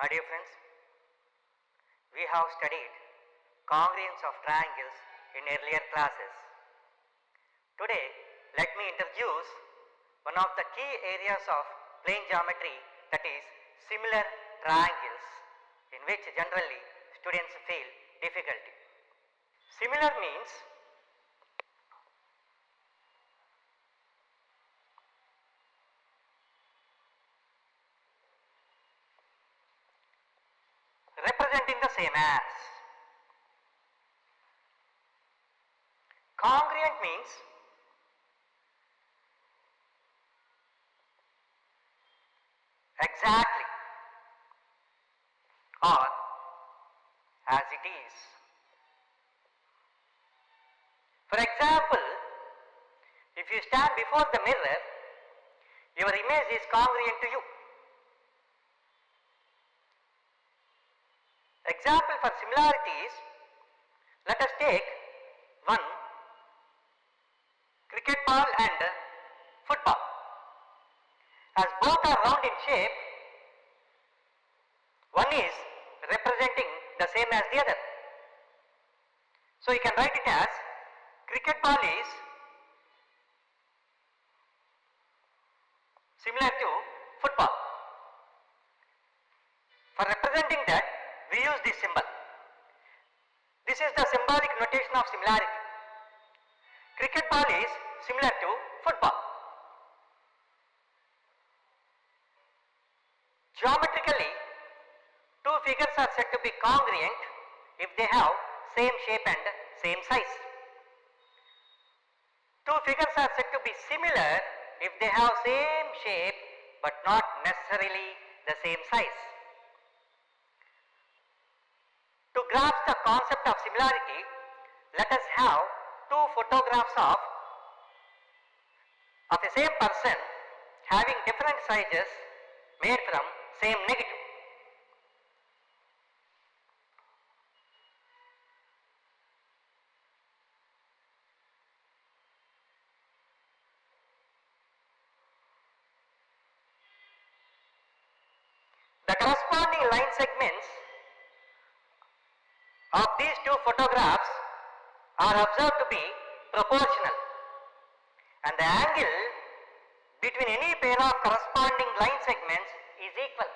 My dear friends, we have studied congruence of triangles in earlier classes. Today, let me introduce one of the key areas of plane geometry, that is similar triangles, in which generally students feel difficulty. Similar means representing the same as. Congruent means exactly or as it is. For example, if you stand before the mirror, your image is congruent to you. Example for similarities, let us take one cricket ball and football. As both are round in shape, one is representing the same as the other. So you can write it as cricket ball is similar to football. For representing that, we use this symbol. This is the symbolic notation of similarity. Cricket ball is similar to football. Geometrically, two figures are said to be congruent if they have same shape and same size. Two figures are said to be similar if they have same shape but not necessarily the same size. To grasp the concept of similarity, let us have two photographs of a same person having different sizes made from same negative. The corresponding line segments of these two photographs are observed to be proportional, and the angle between any pair of corresponding line segments is equal.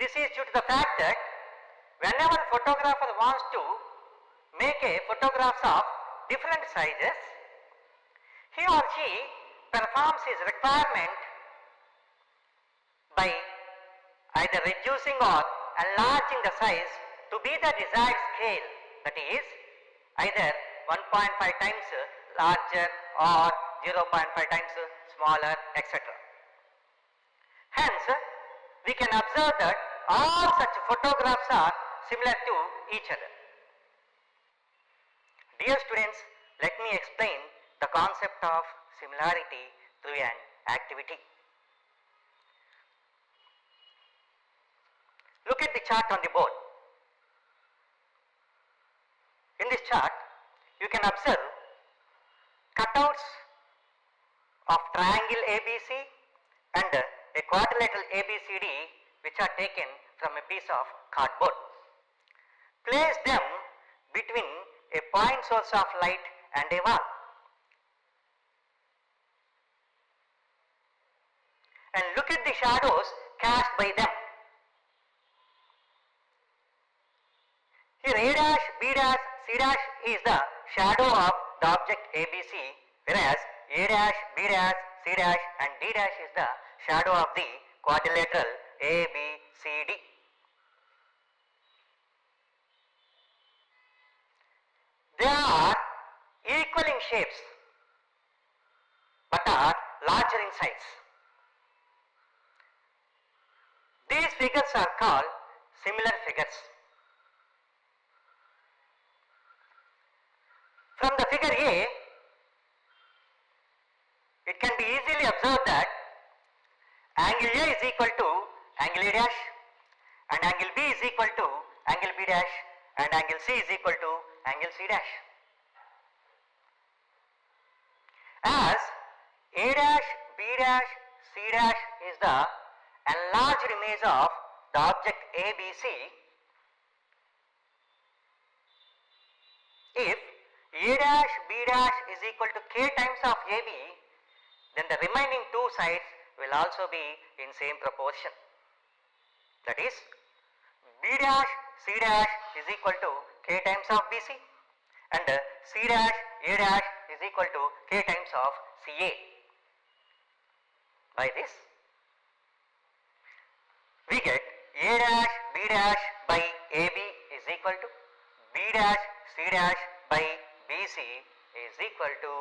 This is due to the fact that whenever a photographer wants to make a photographs of different sizes, he or she performs his requirement by either reducing or enlarging the size to be the desired scale, that is either 1.5 times larger or 0.5 times smaller, etc. Hence, we can observe that all such photographs are similar to each other. Dear students, let me explain the concept of similarity through an activity. Look at the chart on the board. In this chart, you can observe cutouts of triangle ABC and a quadrilateral ABCD, which are taken from a piece of cardboard. Place them between a point source of light and a wall, and look at the shadows cast by them. Here A dash, B dash, C dash is the shadow of the object ABC, whereas A dash, B dash, C dash and D dash is the shadow of the quadrilateral ABCD. They are equal in shapes but are larger in size. These figures are called similar figures. From the figure A, it can be easily observed that angle A is equal to angle A dash, and angle B is equal to angle B dash, and angle C is equal to angle C dash. As A dash, B dash, C dash is the enlarged image of the object ABC, if A dash B dash is equal to k times of AB, then the remaining two sides will also be in same proportion. That is, B dash C dash is equal to k times of BC and C dash A dash is equal to k times of CA. By this, we get A dash B dash by AB is equal to B dash C dash by BC is equal to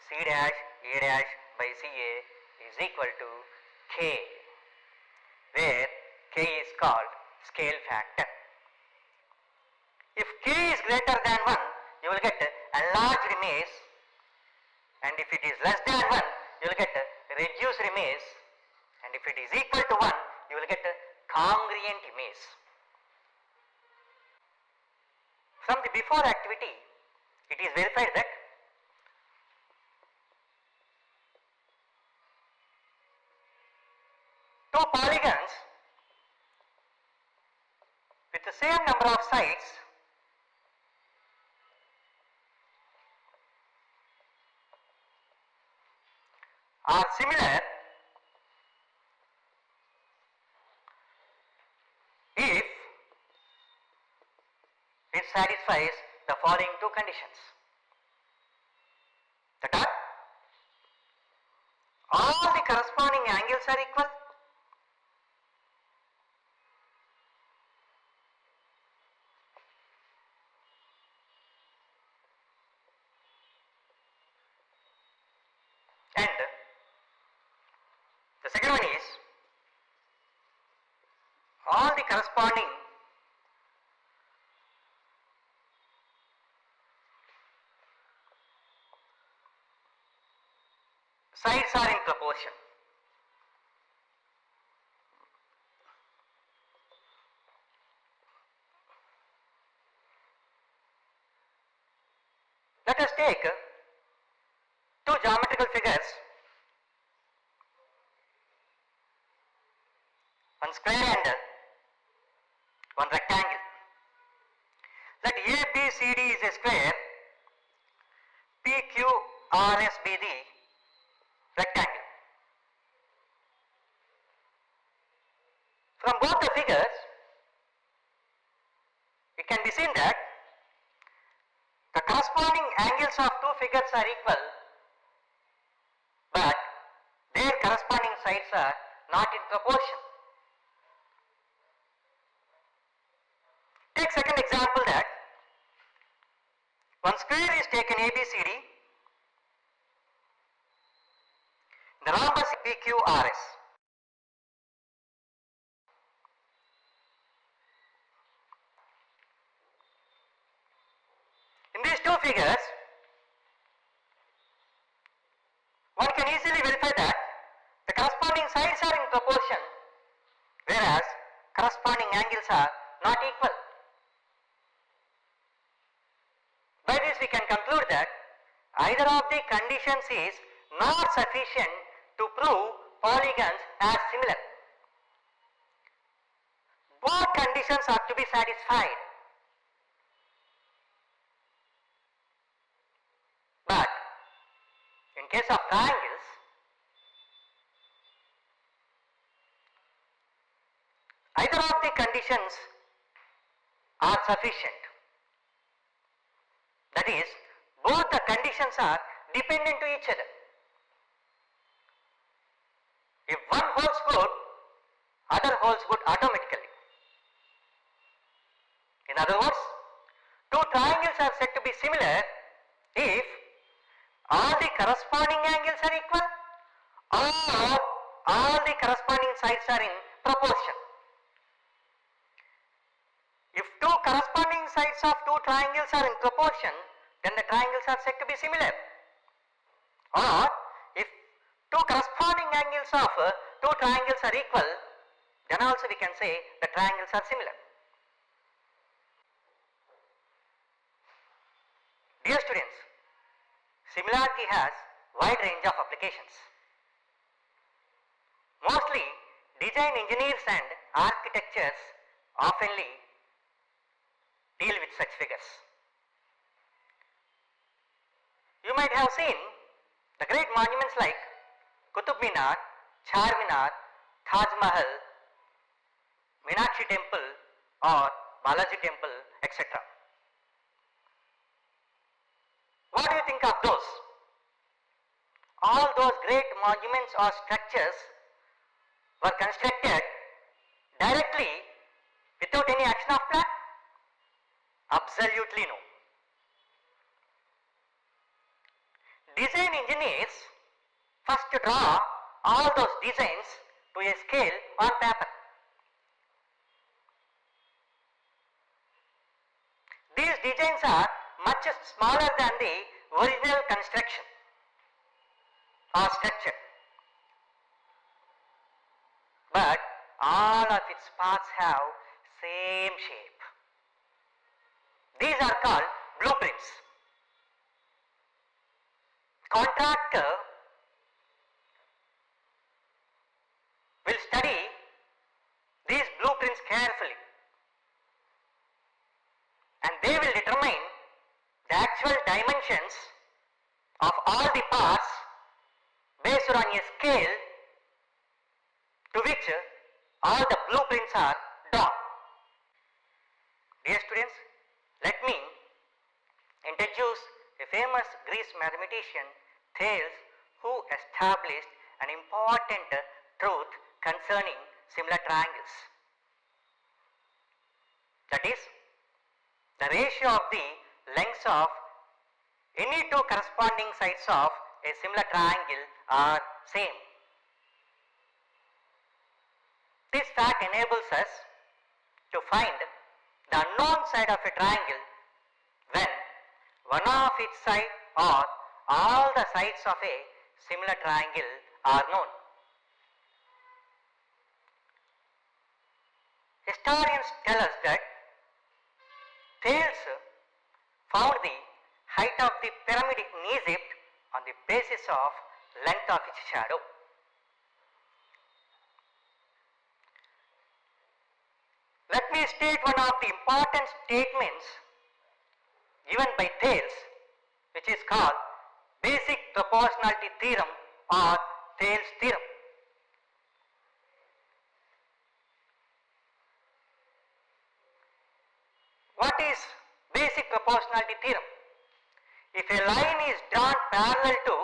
C dash A dash by CA is equal to K, where K is called scale factor. If K is greater than 1, you will get enlarged image, and if it is less than 1, you will get reduced image, and if it is equal to 1, you will get congruent image. From the before activity, it is verified that two polygons with the same number of sides are similar if it satisfies the following two conditions. That are, all the corresponding angles are equal, and the second one is, all the corresponding sides are in proportion. Let us take two geometrical figures, one square and one rectangle. Let ABCD is a square, PQRS be the rectangle. From both the figures, it can be seen that the corresponding angles of two figures are equal, but their corresponding sides are not in proportion. Take second example that one square is taken ABCD, the rhombus PQRS. In these two figures, one can easily verify that the corresponding sides are in proportion, whereas corresponding angles are not equal. By this we can conclude that either of the conditions is not sufficient to prove polygons as similar. Both conditions are to be satisfied. But in case of triangles, either of the conditions are sufficient. That is, both the conditions are dependent to each other. If one holds good, other holds good automatically. In other words, two triangles are said to be similar if all the corresponding angles are equal or all the corresponding sides are in proportion. If two corresponding sides of two triangles are in proportion, then the triangles are said to be similar. Or if two corresponding angles of two triangles are equal, then also we can say the triangles are similar. Dear students, similarity has wide range of applications. Mostly design engineers and architectures oftenly deal with such figures. You might have seen the great monuments like Qutub Minar, Charminar, Taj Mahal, Meenakshi Temple or Balaji Temple, etc. What do you think of those? All those great monuments or structures were constructed directly without any action of plan? Absolutely no. Design engineers first draw all those designs to a scale on paper. These designs are much smaller than the original construction or structure, but all of its parts have same shape. These are called blueprints. Contractor will study these blueprints carefully and they will determine the actual dimensions of all the parts based on a scale to which all the blueprints are drawn. Dear students, let me introduce a famous Greek mathematician, Thales, who established an important truth concerning similar triangles. That is, the ratio of the lengths of any two corresponding sides of a similar triangle are same. This fact enables us to find the unknown side of a triangle when one of its sides or all the sides of a similar triangle are known. Historians tell us that Thales found the height of the pyramid in Egypt on the basis of length of its shadow. Let me state one of the important statements given by Thales, which is called Basic Proportionality Theorem or Thales Theorem. What is Basic Proportionality Theorem? If a line is drawn parallel to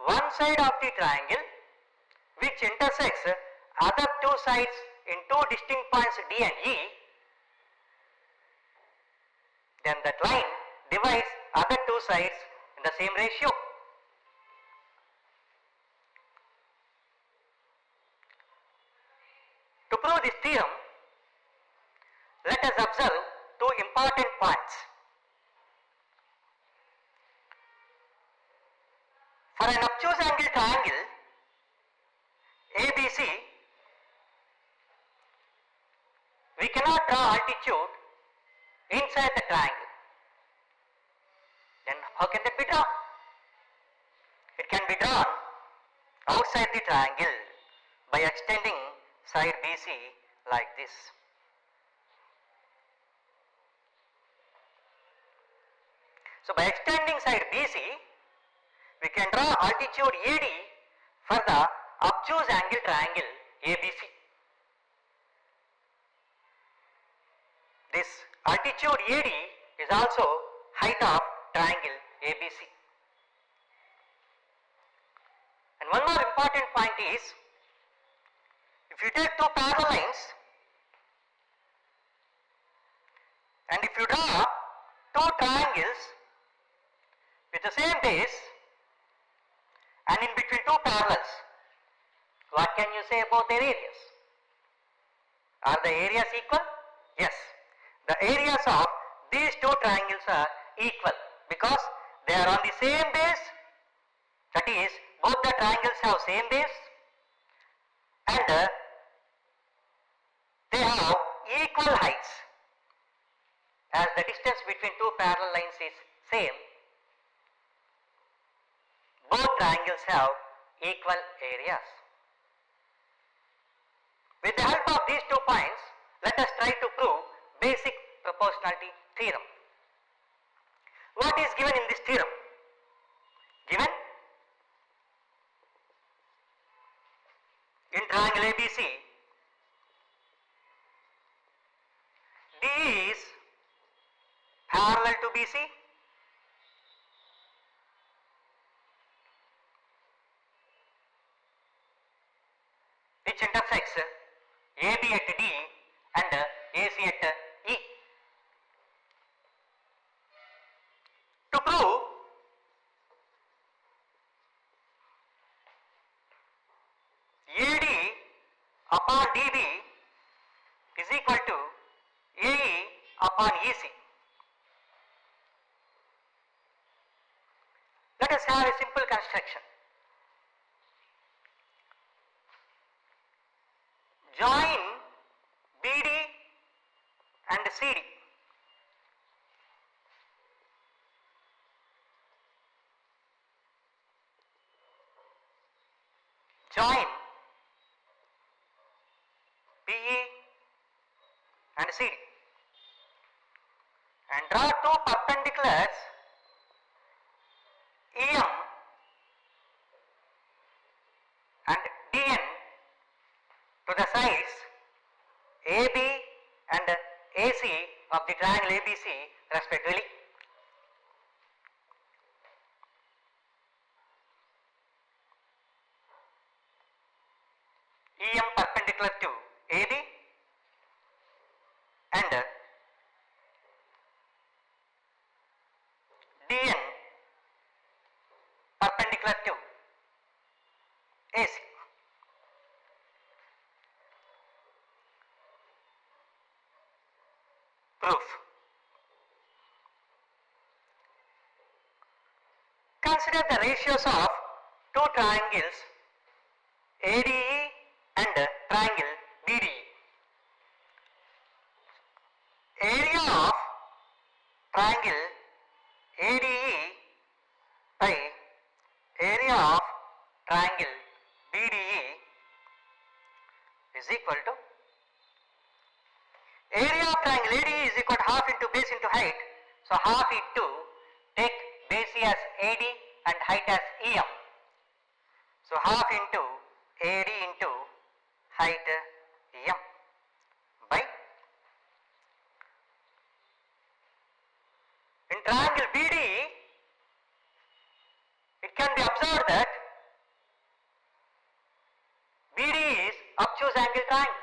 one side of the triangle which intersects other two sides in two distinct points D and E, then that line divides other two sides in the same ratio. To prove this theorem, let us observe two important points. For an obtuse angle triangle ABC, we cannot draw altitude inside the triangle. Then how can that be drawn? It can be drawn outside the triangle by extending side BC like this. So by extending side BC, we can draw altitude AD for the obtuse angle triangle ABC. This altitude AD is also height of triangle ABC. And one more important point is, if you take two parallel lines and if you draw two triangles with the same base and in between two parallels, what can you say about their areas? Are the areas equal? Yes. The areas of these two triangles are equal because they are on the same base, that is, both the triangles have same base and they have equal heights. As the distance between two parallel lines is same, both triangles have equal areas. With the help of these 2 points, Let us try to prove basic proportionality theorem. What is given in this theorem? Given in triangle ABC, D is parallel to BC, which intersects AB at D and AC at E. To prove AD upon DB is equal to AE upon EC. Let us have a simple construction. Join BD and CD. Join BE and CD and draw two perpendiculars EM and DN to the sides AB and AC of the triangle ABC respectively. EM perpendicular to AB and DN perpendicular to AC. Proof. Consider the ratios of two triangles ADE and triangle BDE. Area of triangle ADE by area of triangle BDE is equal to area of triangle ADE is equal to half into base into height. So half into, take base as AD and height as EM. So half into AD into height EM by, in triangle BDE it can be observed that BD is obtuse angle triangle.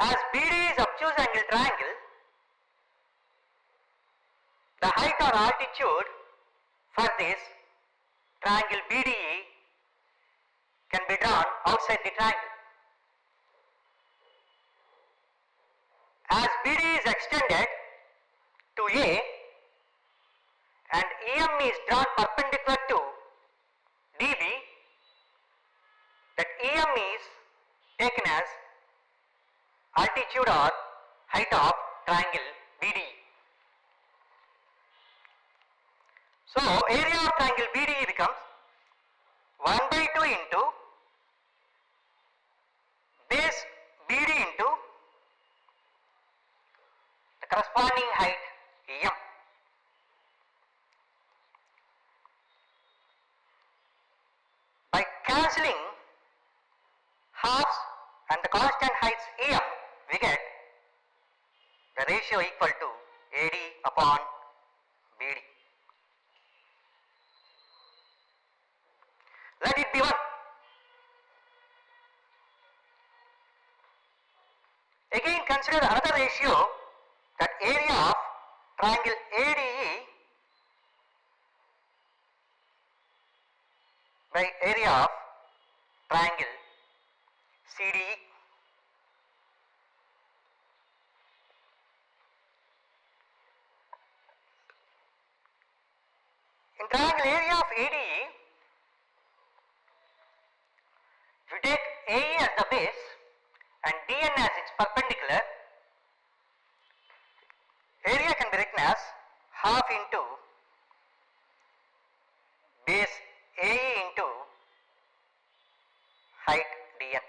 As BD is obtuse angle triangle, the height or altitude for this triangle BDE can be drawn outside the triangle. As BD is extended to A and EM is drawn perpendicular to DB, that EM is taken as altitude or height of triangle BDE. So area of triangle BDE becomes 1 by 2 into base BD into the corresponding height EM. By cancelling halves and the constant heights EM, we get the ratio equal to AD upon BD. Let it be 1. Again consider another ratio, that area of triangle ADE by area of triangle CDE. In triangle area of ADE, if you take AE as the base and DN as its perpendicular, area can be written as half into base AE into height DN.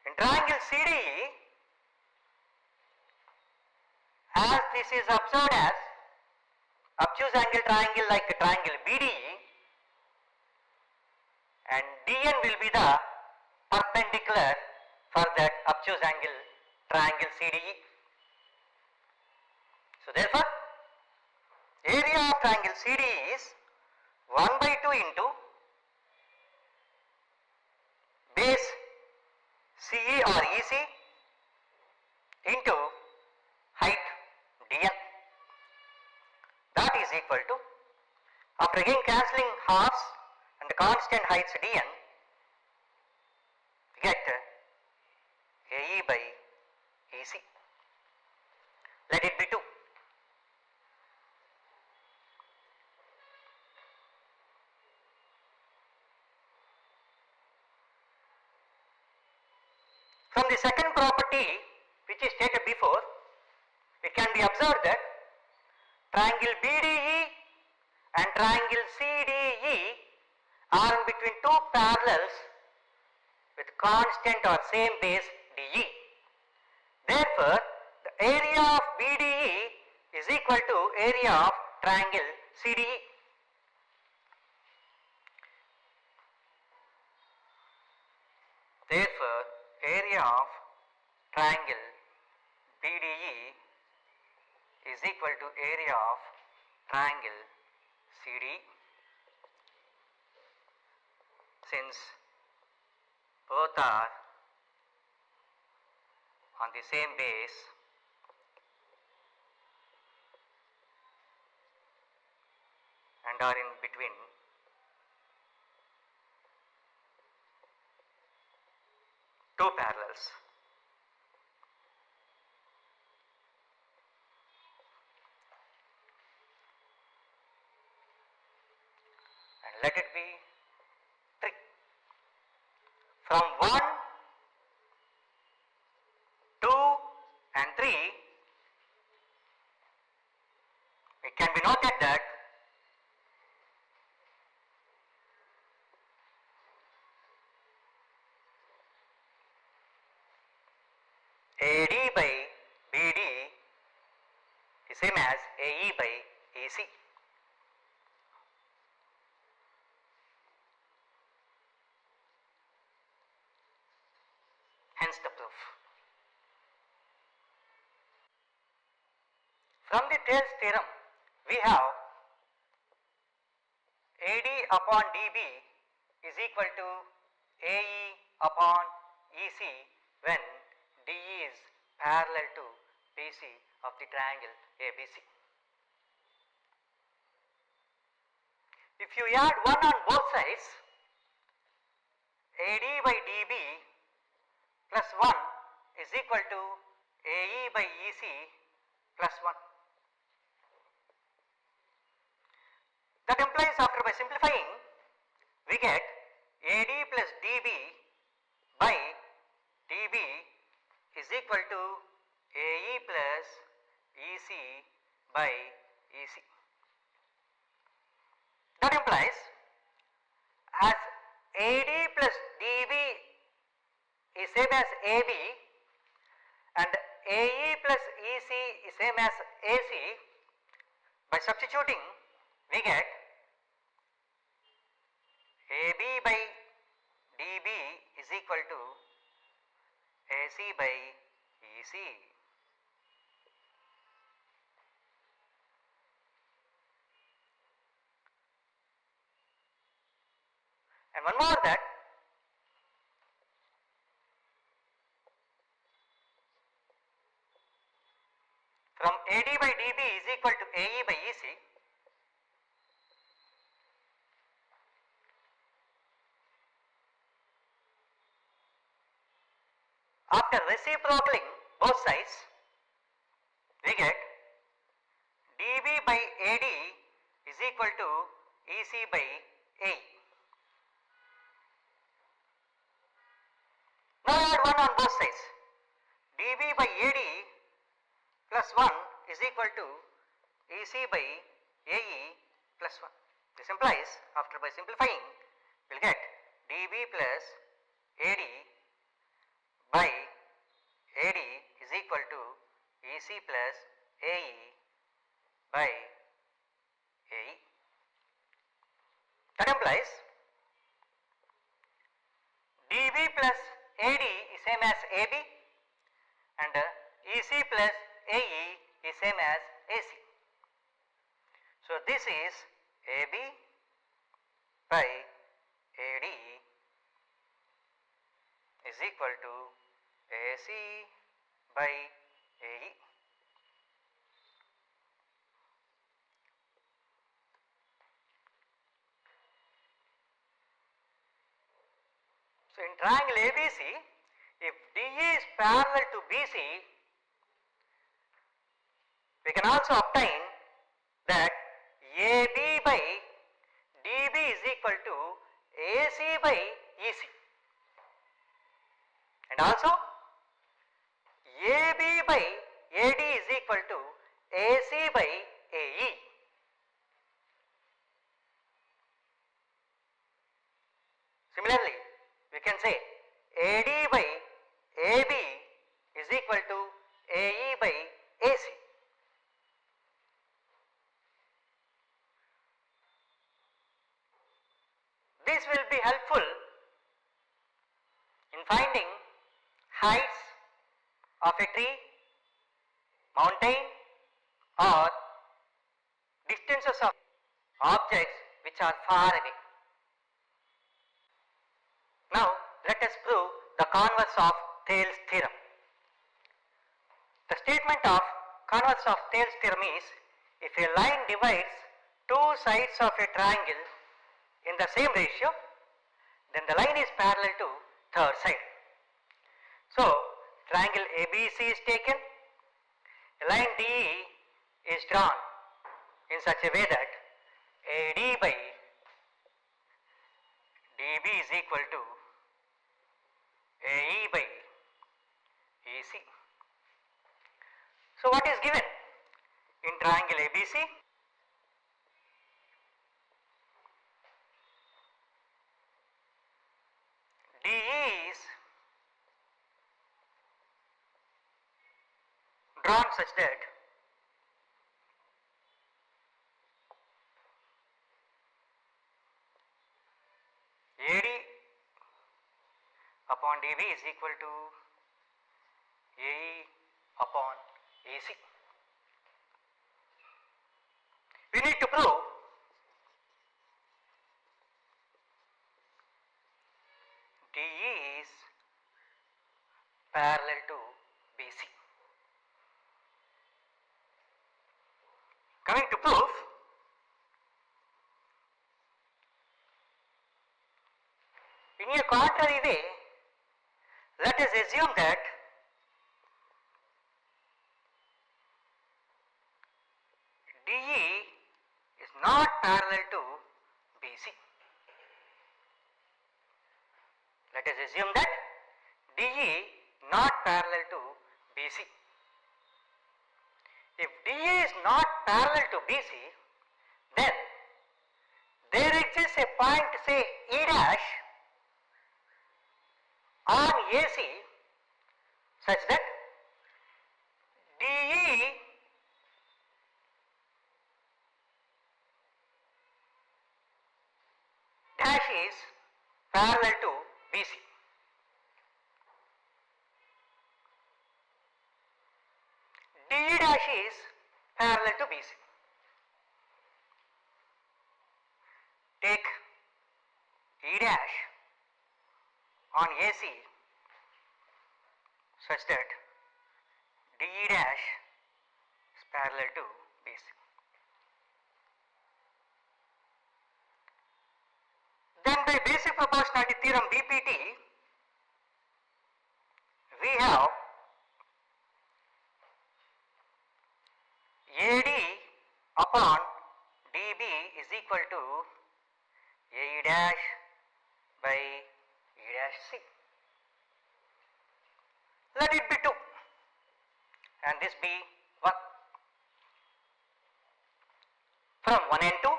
In triangle CDE, as this is observed as obtuse angle triangle like a triangle BDE, and DN will be the perpendicular for that obtuse angle triangle CDE. So therefore, area of triangle CDE is 1 by 2 into base CE or EC into height dn. That is equal to, after again cancelling halves and the constant heights dn, we get AE by EC. Let it be 2. From the second property which is stated before, it can be observed that triangle BDE and triangle CDE are in between two parallels with constant or same base DE. Therefore, the area of BDE is equal to area of triangle CDE. Therefore, area of triangle BDE is equal to area of triangle CDE, since both are on the same base and are in between two parallels. And let it be 3. From 1, 2 and 3, it can be noted that AD by BD is same as AE by EC. Hence the proof. From the Thales theorem, we have AD upon DB is equal to AE upon EC when DE is parallel to BC of the triangle ABC. If you add 1 on both sides, AD by DB plus 1 is equal to AE by EC plus 1. That implies, after by simplifying, we get AD plus DB by DB is equal to AE plus EC by EC. That implies, as AD plus DB is same as AB and AE plus EC is same as AC, by substituting we get AB by DB is equal to AC by EC. And one more, that from AD by DB is equal to AE by EC, after reciprocaling both sides, we get DB by AD is equal to EC by AE. Now add 1 on both sides. DB by AD plus 1 is equal to EC by AE plus 1. This implies, after by simplifying, we will get DB plus AD by AD is equal to EC plus AE by AE. That implies DB plus AD is same as AB and EC plus AE is same as AC. So this is AB by AD is equal to AC by AE. So in triangle ABC, if DE is parallel to BC, we can also obtain that AB by DB is equal to AC by EC, and also AB by AD is equal to AC by AE. Similarly, we can say AD by AB is equal to AE by AC. This will be helpful in finding heights of a tree, mountain, or distances of objects which are far away. Now let us prove the converse of Thales theorem. The statement of converse of Thales theorem is, if a line divides two sides of a triangle in the same ratio, then the line is parallel to third side. So triangle ABC is taken, a line DE is drawn in such a way that AD by DB is equal to AE by EC. So what is given in triangle ABC? DE is drawn such that AD upon DB is equal to AE upon AC. We need to prove DE is parallel to BC. Coming to proof, in a contrary way, let us assume that DE is not parallel to BC. Let us assume that DE not parallel to BC. If DE is not parallel to BC, then there exists a point, say E dash, on AC such that DE dash is parallel to BC. DE dash is parallel to BC. Take E dash on AC such that DE dash is parallel to BC. Then by basic proportionality theorem BPT, we have AD upon DB is equal to AE dash by E dash C. Let it be 2 and this be 1. From 1 and 2,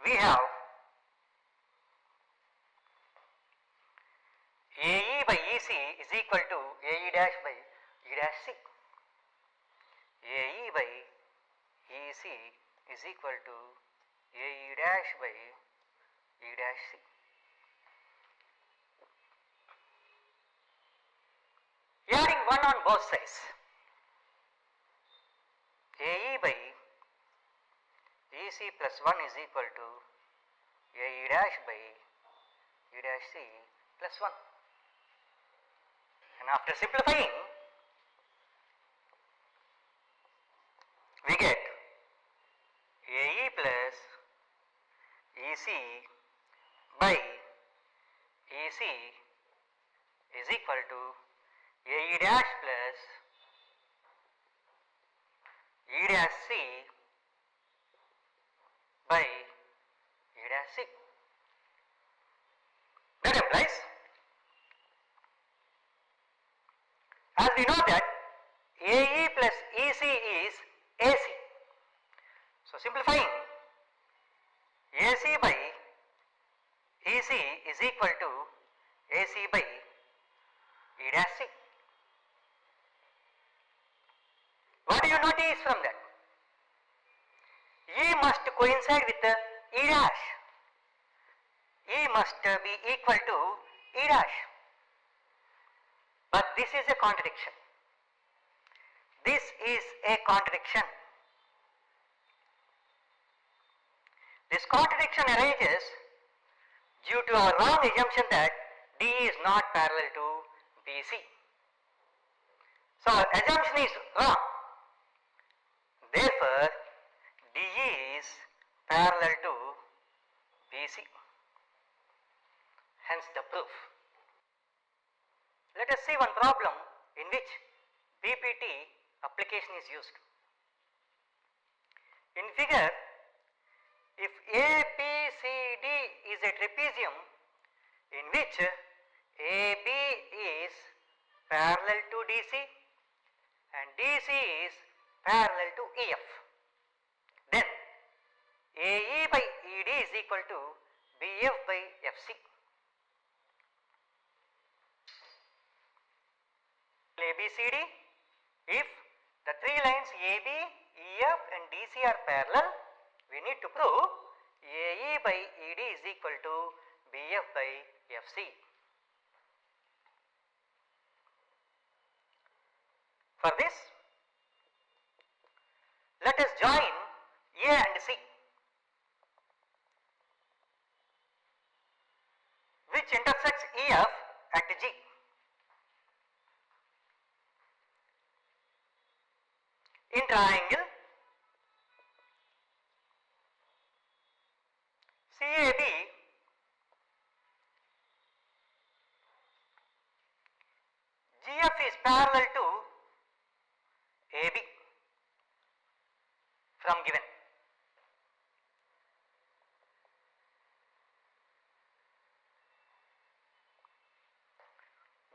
we have is equal to AE dash by E dash C. Adding 1 on both sides, AE by EC plus 1 is equal to AE dash by E dash C plus 1. And after simplifying, we get AE plus EC by EC is equal to AE dash plus E dash C by E dash C. That implies, as we know that AE plus EC is AC. So simplifying, AC by EC is equal to AC by E dash C. What do you notice from that? E must coincide with the E dash. E must be equal to E dash. But this is a contradiction. This is a contradiction. This contradiction arises due to our wrong assumption that D is not parallel to BC. So our assumption is wrong. Therefore, D is parallel to BC. Hence the proof. Let us see one problem in which BPT application is used. In figure, if ABCD is a trapezium in which AB is parallel to DC and DC is parallel to EF, then AE by ED is equal to BF by FC. ABCD, if the three lines AB, EF and DC are parallel, we need to prove AE by ED is equal to BF by FC. For this, let us join A and C, which intersects EF at G. In triangle, CAB GF is parallel to AB from given.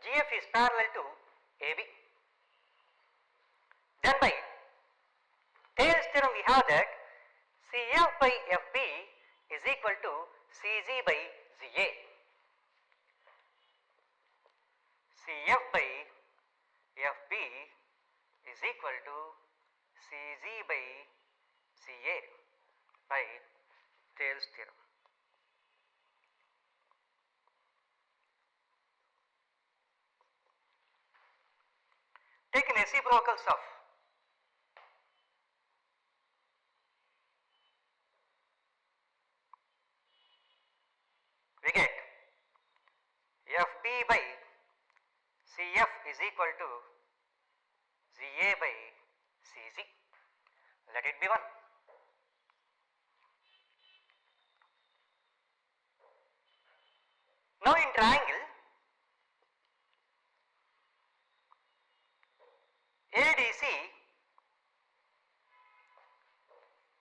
GF is parallel to AB. Then by Thales theorem we have that CF by FB is equal to CG by ZA. CF by FB is equal to CG by CA by Thales theorem. Taking reciprocals of we get FB by CF is equal to ZA by CG. Let it be 1. Now in triangle, ADC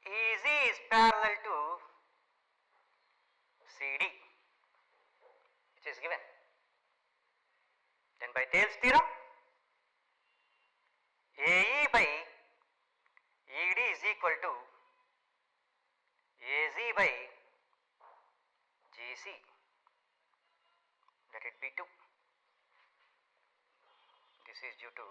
EZ is parallel to CD, which is given. Then by Thales theorem, AE by ED is equal to AZ by GC. Let it be 2. This is due to